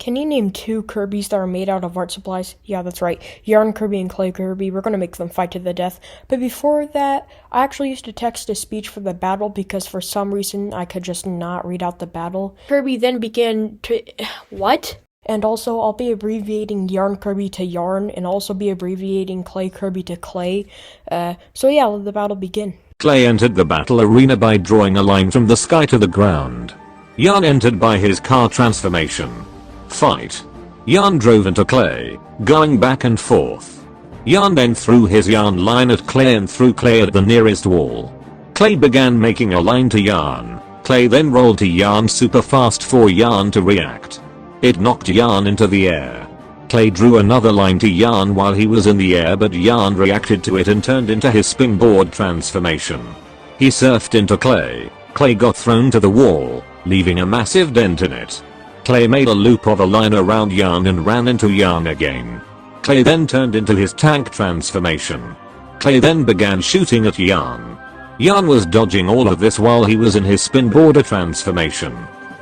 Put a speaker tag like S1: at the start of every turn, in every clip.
S1: Can you name two Kirbys that are made out of art supplies? Yeah, that's right. Yarn Kirby and Clay Kirby. We're gonna make them fight to the death. But before that, I actually used to text a speech for the battle because for some reason I could just not read out the battle. Kirby then began to... What? And also, I'll be abbreviating Yarn Kirby to Yarn, and also be abbreviating Clay Kirby to Clay. So yeah, let the battle begin.
S2: Clay entered the battle arena by drawing a line from the sky to the ground. Yarn entered by his car transformation. Fight. Yarn drove into Clay, going back and forth. Yarn then threw his yarn line at Clay and threw Clay at the nearest wall. Clay began making a line to Yarn. Clay then rolled to Yarn super fast for Yarn to react. It knocked Yarn into the air. Clay drew another line to Yarn while he was in the air, but Yarn reacted to it and turned into his springboard transformation. He surfed into Clay. Clay got thrown to the wall, leaving a massive dent in it. Clay made a loop of a line around Yarn and ran into Yarn again. Clay then turned into his tank transformation. Clay then began shooting at Yarn. Yarn was dodging all of this while he was in his spinboarder transformation.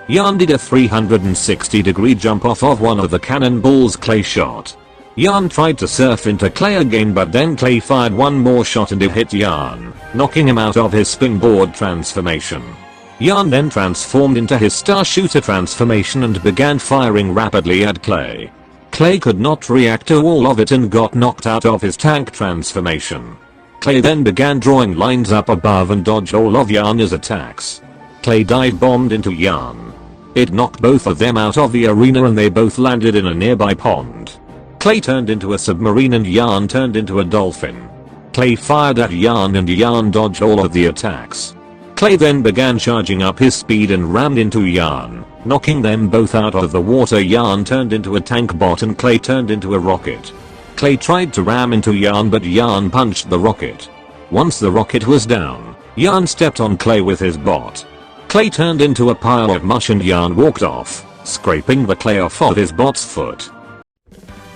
S2: Yarn did a 360-degree jump off of one of the cannonballs Clay shot. Yarn tried to surf into Clay again, but then Clay fired one more shot and it hit Yarn, knocking him out of his springboard transformation. Yarn then transformed into his Star Shooter transformation and began firing rapidly at Clay. Clay could not react to all of it and got knocked out of his tank transformation. Clay then began drawing lines up above and dodged all of Yarn's attacks. Clay dive bombed into Yarn. It knocked both of them out of the arena and they both landed in a nearby pond. Clay turned into a submarine and Yarn turned into a dolphin. Clay fired at Yarn and Yarn dodged all of the attacks. Clay then began charging up his speed and rammed into Yarn, knocking them both out of the water. Yarn turned into a tank bot and Clay turned into a rocket. Clay tried to ram into Yarn, but Yarn punched the rocket. Once the rocket was down, Yarn stepped on Clay with his bot. Clay turned into a pile of mush and Yarn walked off, scraping the clay off of his bot's foot.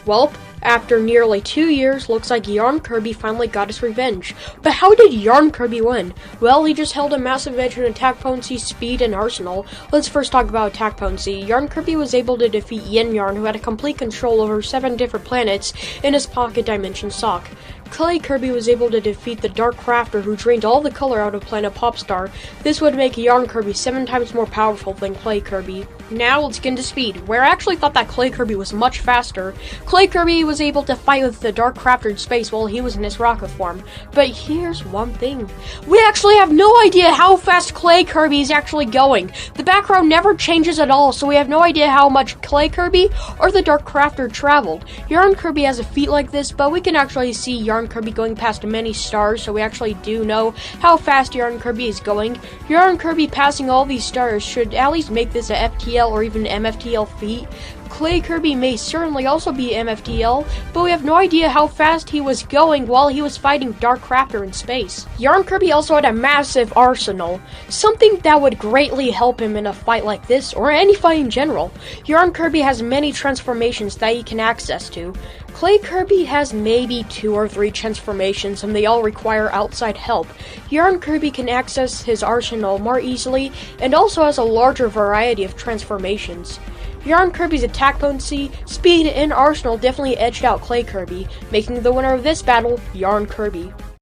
S1: Welp, after nearly 2 years, looks like Yarn Kirby finally got his revenge. But how did Yarn Kirby win? Well, he just held a massive edge in attack potency, speed, and arsenal. Let's first talk about attack potency. Yarn Kirby was able to defeat Yin Yarn, who had a complete control over 7 different planets in his pocket dimension sock. Clay Kirby was able to defeat the Dark Crafter, who drained all the color out of Planet Popstar. This would make Yarn Kirby 7 times more powerful than Clay Kirby. Now let's get into speed, where I actually thought that Clay Kirby was much faster. Clay Kirby was able to fight with the Dark Crafter in space while he was in his rocket form. But here's one thing. We actually have no idea how fast Clay Kirby is actually going. The background never changes at all, so we have no idea how much Clay Kirby or the Dark Crafter traveled. Yarn Kirby has a feat like this, but we can actually see Yarn Kirby going past many stars, so we actually do know how fast Yarn Kirby is going. Yarn Kirby passing all these stars should at least make this a FTL or even MFTL feat. Clay Kirby may certainly also be MFTL, but we have no idea how fast he was going while he was fighting Dark Crafter in space. Yarn Kirby also had a massive arsenal, something that would greatly help him in a fight like this, or any fight in general. Yarn Kirby has many transformations that he can access to. Clay Kirby has maybe 2 or 3 transformations and they all require outside help. Yarn Kirby can access his arsenal more easily and also has a larger variety of transformations. Yarn Kirby's attack potency, speed, and arsenal definitely edged out Clay Kirby, making the winner of this battle Yarn Kirby.